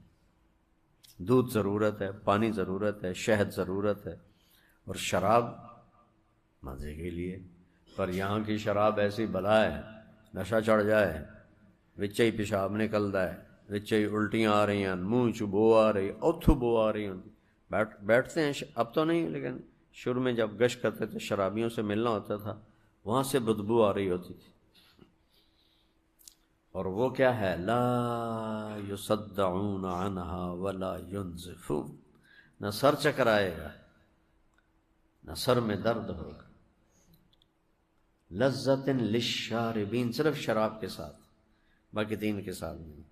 دودھ ضرورت ہے، پانی ضرورت ہے، شہد ضرورت ہے، اور شراب مزے کے لیے۔ پر یہاں کی شراب ایسی بلا ہے، نشہ چڑھ جائے، وچے ہی پیشاب نکلتا ہے، وچے ہی الٹیاں آ رہی ہیں، منہ چ بو آ رہی، اوتھو بو آ رہی ہوتی، بیٹھتے ہیں، اب تو نہیں، لیکن شروع میں جب گشت کرتے تھے، شرابیوں سے ملنا ہوتا تھا، وہاں سے بدبو آ رہی ہوتی تھی۔ اور وہ کیا ہے؟ لا یصدعون عنہا ولا ینزفون، نہ سر چکرائے گا نہ سر میں درد ہوگا۔ لذت للشاربین، صرف شراب کے ساتھ، باقی دین کے ساتھ نہیں۔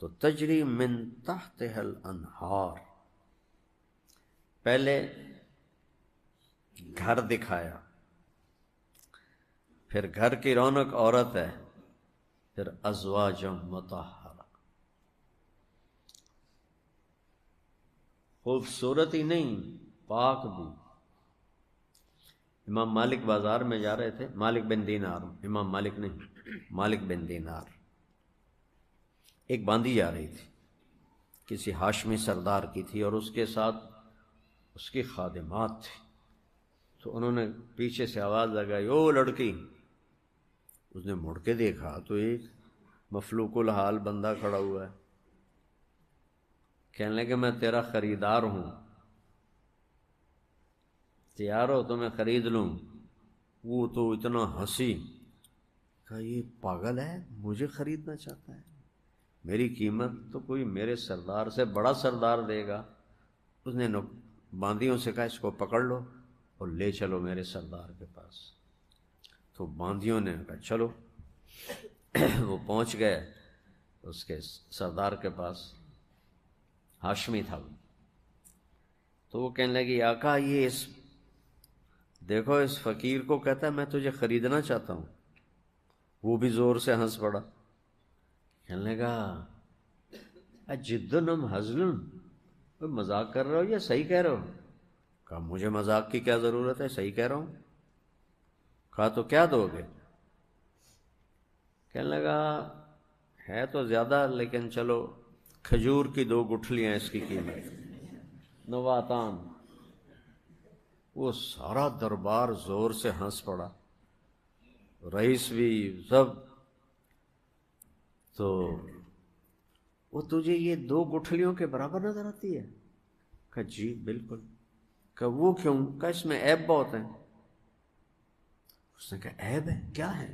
تو تجری من تحتها الانہار، پہلے گھر دکھایا، پھر گھر کی رونق عورت ہے، پھر ازواج مطہرہ، خوبصورت ہی نہیں پاک بھی۔ امام مالک بازار میں جا رہے تھے، مالک بن دینار، امام مالک نہیں، مالک بن دینار، ایک باندی جا رہی تھی، کسی ہاشمی سردار کی تھی، اور اس کے ساتھ اس کی خادمات تھی۔ تو انہوں نے پیچھے سے آواز لگائی، او لڑکی۔ اس نے مڑ کے دیکھا تو ایک مفلوق الحال بندہ کھڑا ہوا ہے، کہنے لگے میں تیرا خریدار ہوں، تیار ہو تو میں خرید لوں؟ وہ تو اتنا ہنسی، کہا یہ پاگل ہے، مجھے خریدنا چاہتا ہے، میری قیمت تو کوئی میرے سردار سے بڑا سردار دے گا۔ اس نے باندیوں سے کہا اس کو پکڑ لو اور لے چلو میرے سردار کے پاس۔ تو باندیوں نے کہا چلو، وہ پہنچ گئے اس کے سردار کے پاس، ہاشمی تھا وہ۔ تو وہ کہنے لگی آقا یہ دیکھو اس فقیر کو کہتا ہے میں تجھے خریدنا چاہتا ہوں۔ وہ بھی زور سے ہنس پڑا، کہنے لگا اجدن ام ہزلن، کوئی مذاق کر رہے ہو یا صحیح کہہ رہے ہو؟ کہا مجھے مذاق کی کیا ضرورت ہے، صحیح کہہ رہا ہوں۔ کہا تو کیا دو گے؟ کہنے لگا ہے تو زیادہ لیکن چلو کھجور کی 2 گٹھلیاں اس کی قیمت، نواتان۔ وہ سارا دربار زور سے ہنس پڑا، رئیس بھی سب۔ تو وہ تجھے یہ 2 گٹھلیوں کے برابر نظر آتی ہے؟ کہا جی بالکل۔ کہا وہ کیوں؟ کہا اس میں عیب بہت ہیں۔ اس نے کہا عیب ہے، کیا ہے؟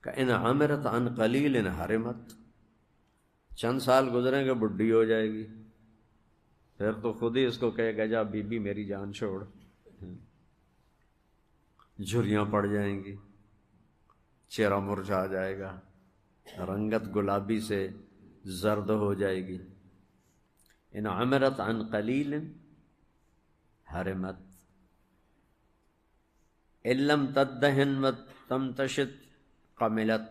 کہ ان عمرت عن قلیل ان حرمت، چند سال گزریں گے بڈھی ہو جائے گی، پھر تو خود ہی اس کو کہے گا جا بی بی میری جان چھوڑ، جھریاں پڑ جائیں گی، چہرہ مرجھا جائے گا، رنگت گلابی سے زرد ہو جائے گی۔ ان عمرت عن قلیل حرمت ان لم تدہن و تمتشط قملت،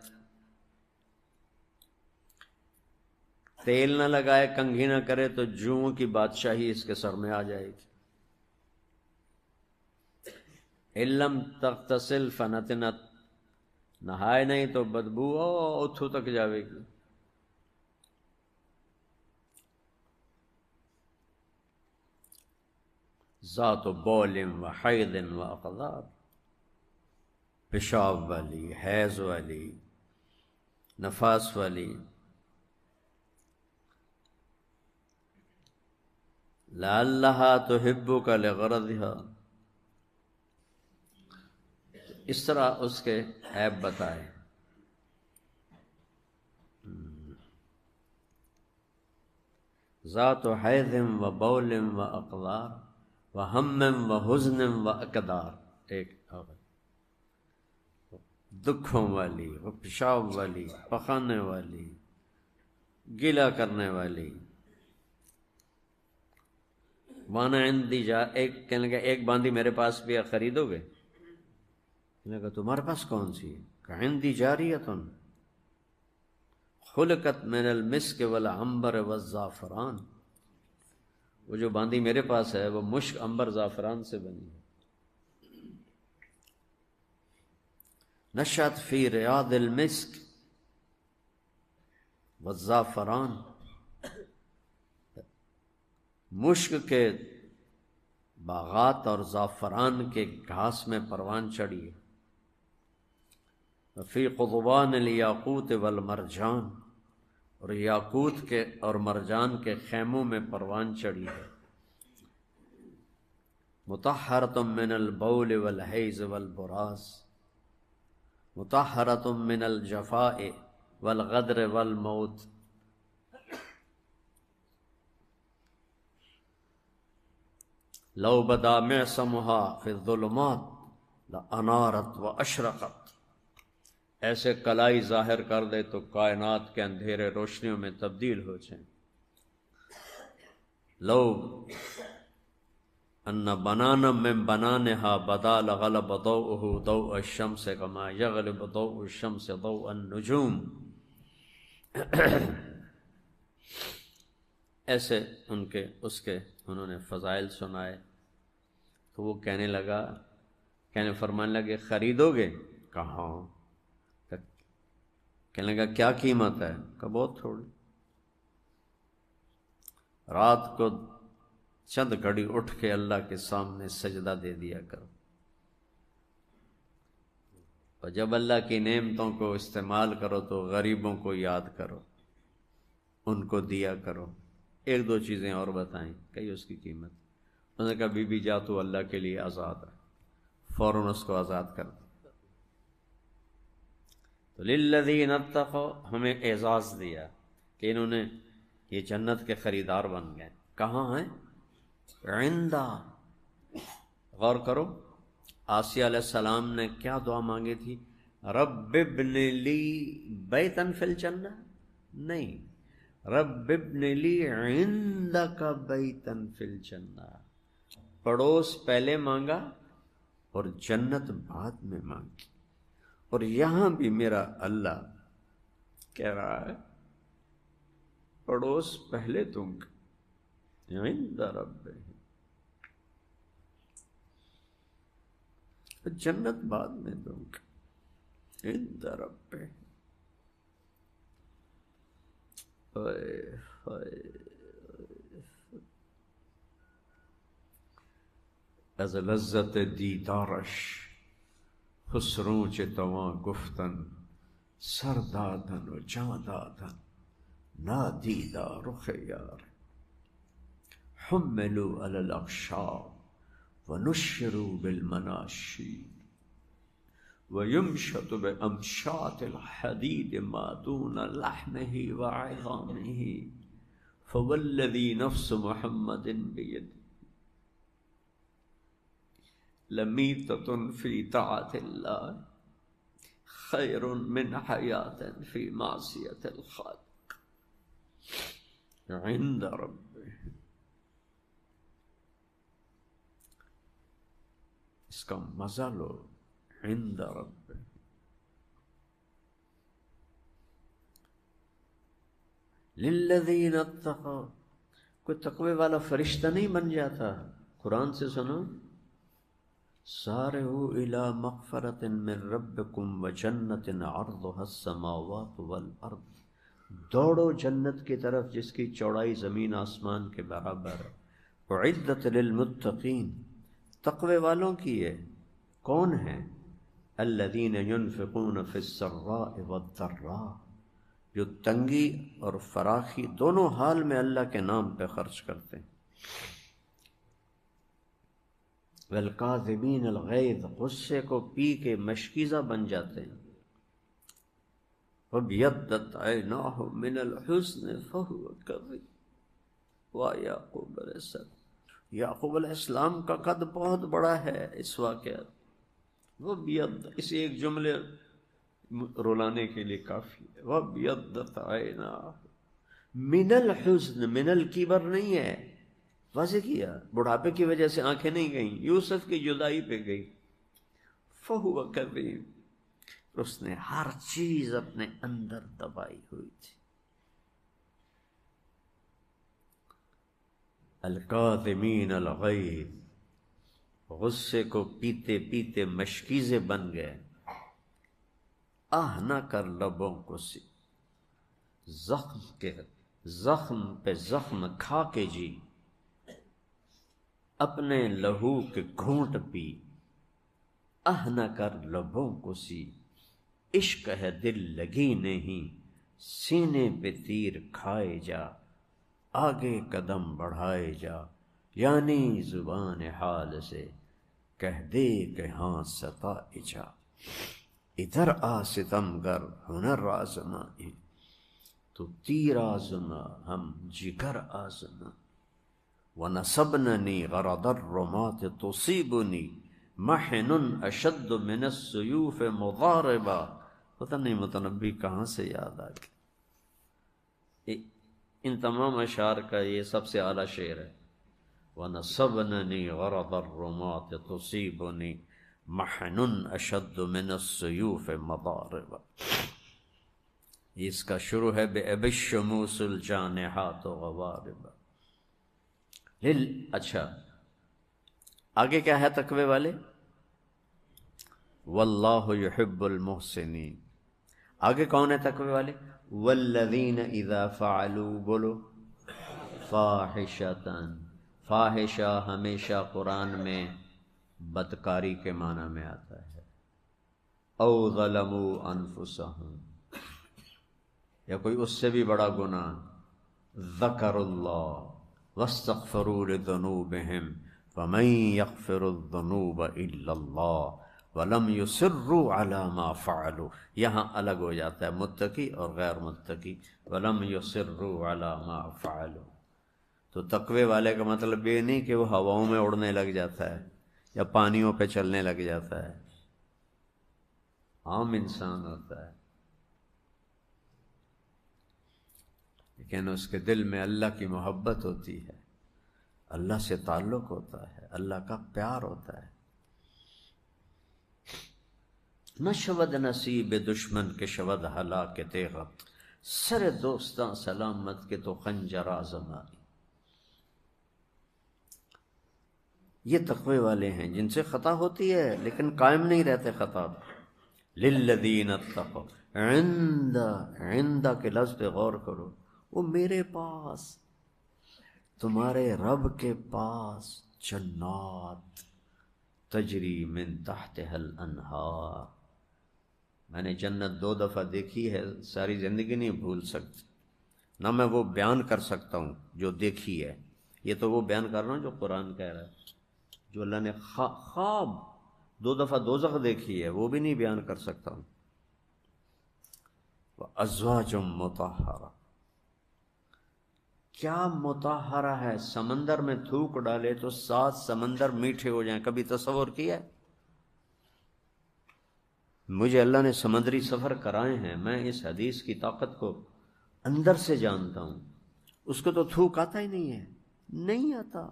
تیل نہ لگائے کنگھی نہ کرے تو جوؤں کی بادشاہی اس کے سر میں آ جائے گی۔ ان لم تغتسل فنتنت، نہائے نہیں تو بدبو اتھو تک جاوے گی۔ ذات بول و حید و اقدار، پیشاب والی، حیض والی، نفاس والی۔ لعلها تحبک لغرضها، اس طرح اس کے عیب بتائے۔ ذات حیض و بول و اقدار و ہم و حزن و اقدار، ایک اور دکھوں والی، وہ پیشاب والی، پخانے والی، گلہ کرنے والی۔ وانا عندی جا، ایک کہنے لگا ایک باندی میرے پاس بھی ہے، خریدو گے؟ کہنے لگا تمہارے پاس کون سی ہے؟ کہ عندی جاریۃ خلقت من المسک والعنبر والزعفران، وہ جو باندی میرے پاس ہے وہ مشک، عنبر، زعفران سے بنی ہے۔ نشأت فی ریاض المسک والزعفران، مشک کے باغات اور زعفران کے گھاس میں پروان چڑھی ہے۔ فی قضبان الیاقوت والمرجان، اور یاقوت کے اور مرجان کے خیموں میں پروان چڑھی ہے۔ مطہرۃ من البول والحیض والبراز، مطہرۃ من الجفاء والغدر والموت۔ لو بدا معصمها فی الظلمات لانارت واشرقت، ایسے کلائی ظاہر کر دے تو کائنات کے اندھیرے روشنیوں میں تبدیل ہو جائیں. لو ان بنانا من بنانها بدا لغلب ضوءه ضوء الشمس كما يغلب ضوء الشمس ضوء النجوم. ایسے انہوں نے فضائل سنائے تو وہ کہنے فرمانے لگے خریدو گے؟ کہاں. کہنے لگا کیا قیمت ہے؟ کہا بہت تھوڑی. رات کو چند گھڑی اٹھ کے اللہ کے سامنے سجدہ دے دیا کرو، اور جب اللہ کی نعمتوں کو استعمال کرو تو غریبوں کو یاد کرو، ان کو دیا کرو. ایک دو چیزیں اور بتائیں، کہی اس کی قیمت. انہوں نے کہا بی بی جا تو اللہ کے لیے آزاد ہے. فوراً اس کو آزاد کر دیا. تو للذین اتقوا ہمیں اعزاز دیا کہ انہوں نے یہ جنت کے خریدار بن گئے. کہاں ہیں؟ عندہ. غور کرو، آسیہ علیہ السلام نے کیا دعا مانگی تھی؟ رب ابن لی بیتن فی الجنہ؟ نہیں، رب ابن لی عندک بیتن فی الجنہ. پڑوس پہلے مانگا اور جنت بعد میں مانگی. اور یہاں بھی میرا اللہ کہہ رہا ہے پڑوس پہلے دوں گا، عند رب، جنت بعد میں دوں گا، عند رب. از لذت دیدارش خسروں چه تواں گفتن، سر دادن و جان دادن نادیدہ رخ یار. حملوا علی الاقشاب ونشروا بالمناشی ويمشط بأمشاط الحديد ما دون لحمه وعظامه فوالذي نفس محمد بيده لميتة في طاعة الله خير من حياة في معصية الخالق عند ربه. اس کا مزہ لو. عند رب، للذین اتقوا. کوئی تقوی والا فرشتہ نہیں بن جاتا. قرآن سے سنو، سارعوا الی مغفرۃ من ربکم وجنۃ عرضها السماوات والارض. دوڑو جنت کی طرف جس کی چوڑائی زمین آسمان کے برابر ہے. اعدت للمتقین، تقوی والوں کی ہے. کون ہیں؟ الذین ینفقون فی السراء والضراء، جو تنگی اور فراخی دونوں حال میں اللہ کے نام پہ خرچ کرتے ہیں. والکاظمین الغیظ، غصے کو پی کے مشکیزہ بن جاتے ہیں. وابیضت عیناہ من الحزن فہو کظیم. یعقوب علیہ السلام، یعقوب علیہ السلام کا قد بہت بڑا ہے. اس واقعات وابیض، اس ایک جملے رولانے کے لیے کافی ہے. وابیضت عیناہ من الحزن، من الکبر نہیں ہے، واضح کیا. بڑھاپے کی وجہ سے آنکھیں نہیں گئیں، یوسف کی جدائی پہ گئی. فہو کظیم، اس نے ہر چیز اپنے اندر دبائی ہوئی تھی. الکاظمین الغیظ، غصے کو پیتے پیتے مشکیزے بن گئے. آہ نہ کر لبوں کو سی، زخم پہ زخم کھا کے جی، اپنے لہو کے گھونٹ پی. آہ نہ کر لبوں کو سی، عشق ہے دل لگی نہیں، سینے پہ تیر کھائے جا، آگے قدم بڑھائے جا. یعنی زبان حال سے کہہ دے کہ ہاں ستائے جا. ادھر آ ستمگر ہنر آزمائے، تو تیر آزما ہم جگر آزما. ونصبننی غرض الرمات تصیبنی محن اشد من السیوف مضاربا. پتہ نہیں متنبی کہاں سے یاد آ گئی. ان تمام اشعار کا یہ سب سے اعلیٰ شعر ہے. وَنَصَبْنَنِي غَرَضَ الرُّمَاةِ تُصِيبُنِي مَحْنٌ أَشَدُّ مِنَ السُّيُوفِ مَضَارِبًا. اس کا شروع ہے بِأَبِي الشُّمُوسُ الْجَانِحَاتُ غَوَارِبًا. اچھا آگے کیا ہے تقوی والے؟ واللہ یحب المحسنین. آگے کون ہے تقوی والے؟ والذین اذا فعلوا بولو فاحشۃ. فاحشہ ہمیشہ قرآن میں بدکاری کے معنی میں آتا ہے. او ظلموا انفسہم، یا کوئی اس سے بھی بڑا گناہ. ذکر اللہ واستغفروا لذنوبہم فمن یغفر الذنوب الا اللہ ولم یصروا علی ما فعلوا. یہاں الگ ہو جاتا ہے متقی اور غیر متقی. ولم یصروا علی ما فعلوا. تو تقوی والے کا مطلب یہ نہیں کہ وہ ہواؤں میں اڑنے لگ جاتا ہے یا پانیوں پہ چلنے لگ جاتا ہے. عام انسان ہوتا ہے لیکن اس کے دل میں اللہ کی محبت ہوتی ہے، اللہ سے تعلق ہوتا ہے، اللہ کا پیار ہوتا ہے. نہ شود نصیب دشمن کے شود ہلاک تیغت، سر دوستاں سلامت کے تو خنجر آزمائی. یہ تقوی والے ہیں جن سے خطا ہوتی ہے لیکن قائم نہیں رہتے خطا. للذین اتقوا. عند کے لفظ پہ غور کرو. وہ میرے پاس، تمہارے رب کے پاس جنات تجری من تحتها الانہار. میں نے جنت 2 دفعہ دیکھی ہے، ساری زندگی نہیں بھول سکتی. نہ میں وہ بیان کر سکتا ہوں جو دیکھی ہے، یہ تو وہ بیان کر رہا ہوں جو قرآن کہہ رہا ہے. جو اللہ نے خواب 2 دفعہ دوزخ دیکھی ہے وہ بھی نہیں بیان کر سکتا ہوں. وَأَزْوَاجٌ مُطَهَّرَةٌ. کیا مطہرہ ہے؟ سمندر میں تھوک ڈالے تو 7 سمندر میٹھے ہو جائیں. کبھی تصور کیا ہے؟ مجھے اللہ نے سمندری سفر کرائے ہیں، میں اس حدیث کی طاقت کو اندر سے جانتا ہوں. اس کو تو تھوک آتا ہی نہیں ہے، نہیں آتا.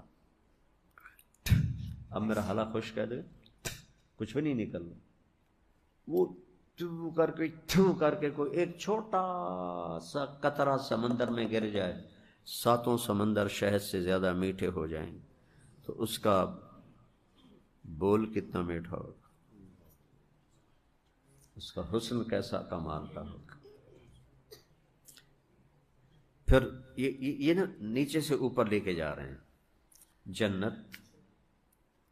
اب میرا حالہ خوش کہہ دے کچھ بھی نہیں نکل رہا. وہ تھو کر کے کوئی ایک چھوٹا سا قطرہ سمندر میں گر جائے، 7 سمندر شہد سے زیادہ میٹھے ہو جائیں تو اس کا بول کتنا میٹھا ہوگا، اس کا حسن کیسا کمال کا ہوگا. پھر یہ نا نیچے سے اوپر لے کے جا رہے ہیں. جنت،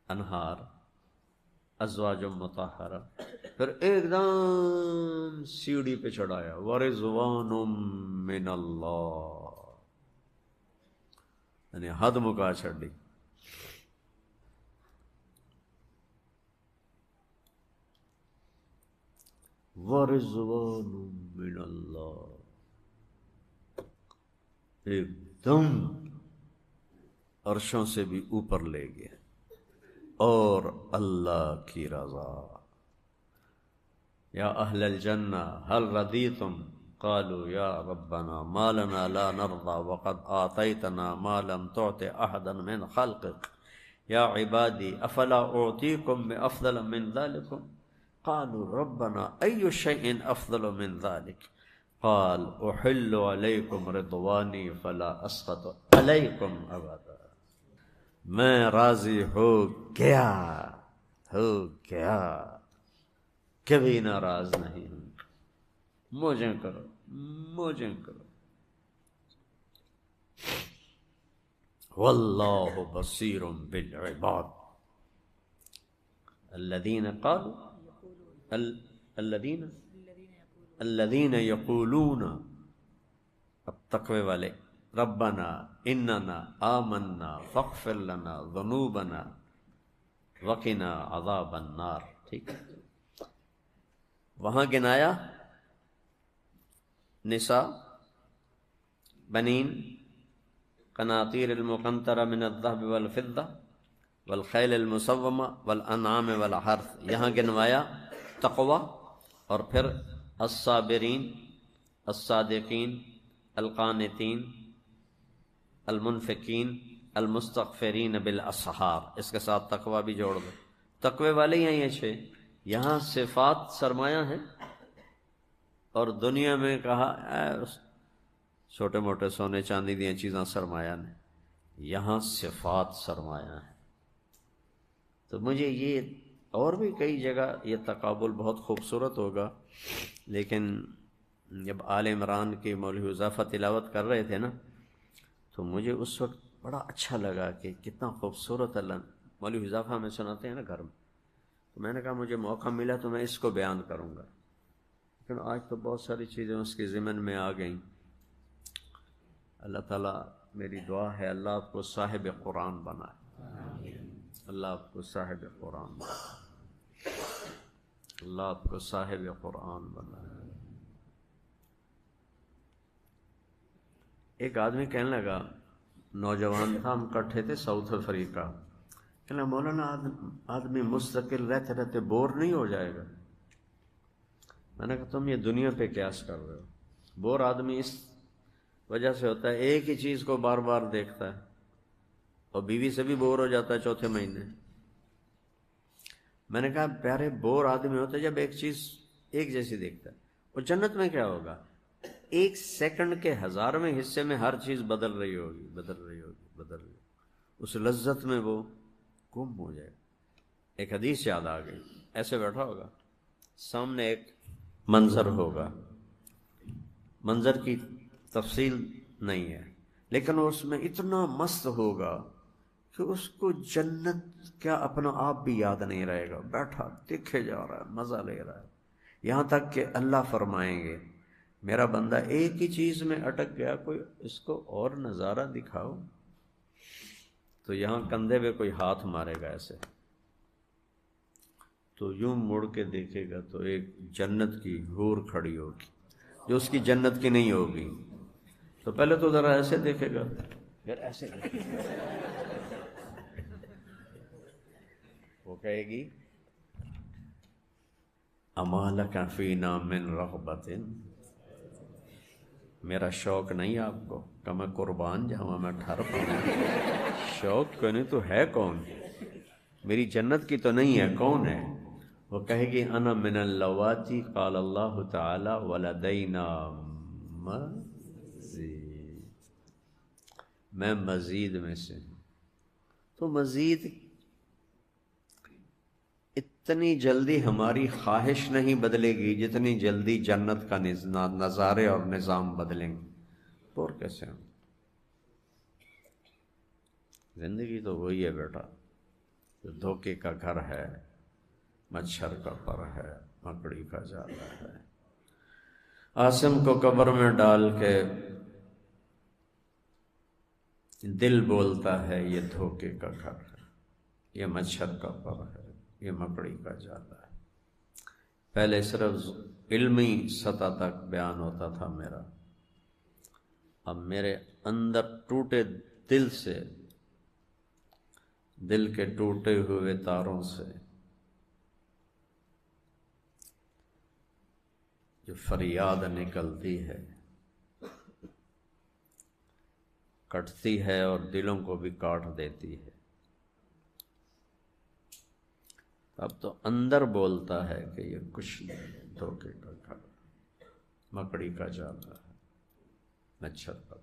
انہار، ازواج مطہرہ، پھر ایک دم سیڑھی پہ چڑھایا ورضوان من اللہ، یعنی حد مکا چھڑی. ورضوان من اللہ، ایک دم عرشوں سے بھی اوپر لے گیا. اور اللہ کی رضا. یا اہل الجنہ هل رضیتم قالوا یا ربنا ما لنا لا نرضى وقد آتیتنا ما لم تعط احدا من خلقك یا عبادی افلا اعطیکم بافضل من ذلكم قالوا ربنا ای شیء افضل من ذلك قال احل علیکم رضوانی فلا اسخط علیکم ابدا. میں راضی ہو گیا کبھی ناراض نہیں ہوں. موجیں کرو. واللہ بصیر بالعباد. الذین یقولون، اب تقوی والے، ربنا اننا آمنا فاغفر لنا ذنوبنا وقنا عذاب النار. ٹھیک ہے، وہاں گنایا نساء، بنین، قناطیر المقنطرہ من الذهب والفضہ والخیل المسومہ والانعام والحرث. یہاں گنوایا تقوی اور پھر الصابرین، الصادقین، القانتین، المنفقین، المستغفرین بالاسحار، اس کے ساتھ تقوی بھی جوڑ دو، تقوی والے ہی ہیں یہ چھ۔ یہاں صفات سرمایہ ہیں، اور دنیا میں کہا چھوٹے موٹے سونے چاندی دیا چیزاں سرمایہ نے، یہاں صفات سرمایہ ہیں۔ تو مجھے یہ اور بھی کئی جگہ یہ تقابل بہت خوبصورت ہوگا، لیکن جب آل عمران کی مولوی حذیفہ تلاوت کر رہے تھے نا، تو مجھے اس وقت بڑا اچھا لگا کہ کتنا خوبصورت اللہ مولوی حذیفہ میں سناتے ہیں نا گھر میں، تو میں نے کہا مجھے موقع ملا تو میں اس کو بیان کروں گا، لیکن آج تو بہت ساری چیزیں اس کے ضمن میں آ گئیں۔ اللہ تعالیٰ، میری دعا ہے اللہ آپ کو صاحب قرآن بنائے، اللہ آپ کو صاحب قرآن بنائے، اللہ آپ کو صاحب قرآن بنائے۔ ایک آدمی کہنے لگا، نوجوان تھا، ہم کٹھے تھے ساؤتھ افریقہ، کہنے لگا مولانا آدمی مستقل رہتے رہتے بور نہیں ہو جائے گا؟ میں نے کہا تم یہ دنیا پہ قیاس کر رہے ہو، بور آدمی اس وجہ سے ہوتا ہے ایک ہی چیز کو بار بار دیکھتا ہے، اور بیوی سے بھی بور ہو جاتا ہے چوتھے مہینے۔ میں نے کہا پیارے، بور آدمی ہوتا ہے جب ایک چیز ایک جیسی دیکھتا ہے۔ اور جنت میں کیا ہوگا؟ ایک سیکنڈ کے 1000ویں حصے میں ہر چیز بدل رہی ہوگی، بدل رہی ہوگی، بدل رہی ہوگی، اس لذت میں وہ گم ہو جائے۔ ایک حدیث یاد آ گئی، ایسے بیٹھا ہوگا، سامنے ایک منظر ہوگا، منظر کی تفصیل نہیں ہے، لیکن اس میں اتنا مست ہوگا کہ اس کو جنت کیا اپنا آپ بھی یاد نہیں رہے گا، بیٹھا دیکھے جا رہا ہے، مزہ لے رہا ہے، یہاں تک کہ اللہ فرمائیں گے میرا بندہ ایک ہی چیز میں اٹک گیا، کوئی اس کو اور نظارہ دکھاؤ، تو یہاں کندھے پہ کوئی ہاتھ مارے گا ایسے، تو یوں مڑ کے دیکھے گا تو ایک جنت کی حور کھڑی ہوگی جو اس کی جنت کی نہیں ہوگی، تو پہلے تو ذرا ایسے دیکھے گا، پھر ایسے دیکھے گا، وہ کہے گی اما لک فینا من رغبت، میرا شوق نہیں آپ کو کہ میں قربان جاؤں، میں ٹھہر پاؤں، شوق کو نہیں تو ہے کون؟ میری جنت کی تو نہیں ہے، کون ہے؟ وہ کہے گی انا من اللواتی قال اللہ تعالی ولدینا مزید، میں مزید میں سے ہوں۔ تو مزید اتنی جلدی ہماری خواہش نہیں بدلے گی جتنی جلدی جنت کا نظارے اور نظام بدلیں گے۔ اور کیسے ہم؟ زندگی تو وہی ہے بیٹا، جو دھوکے کا گھر ہے، مچھر کا پر ہے، مکڑی کا جالا ہے۔ عاصم کو قبر میں ڈال کے دل بولتا ہے یہ دھوکے کا گھر ہے، یہ مچھر کا پر ہے، یہ مکڑی کا جالا ہے۔ پہلے صرف علمی سطح تک بیان ہوتا تھا میرا، اب میرے اندر ٹوٹے دل سے، دل کے ٹوٹے ہوئے تاروں سے جو فریاد نکلتی ہے، کٹتی ہے اور دلوں کو بھی کاٹ دیتی ہے، اب تو اندر بولتا ہے کہ یہ کچھ نہیں، دھوکے کا گھر، مکڑی کا جالا ہے، مچھر کا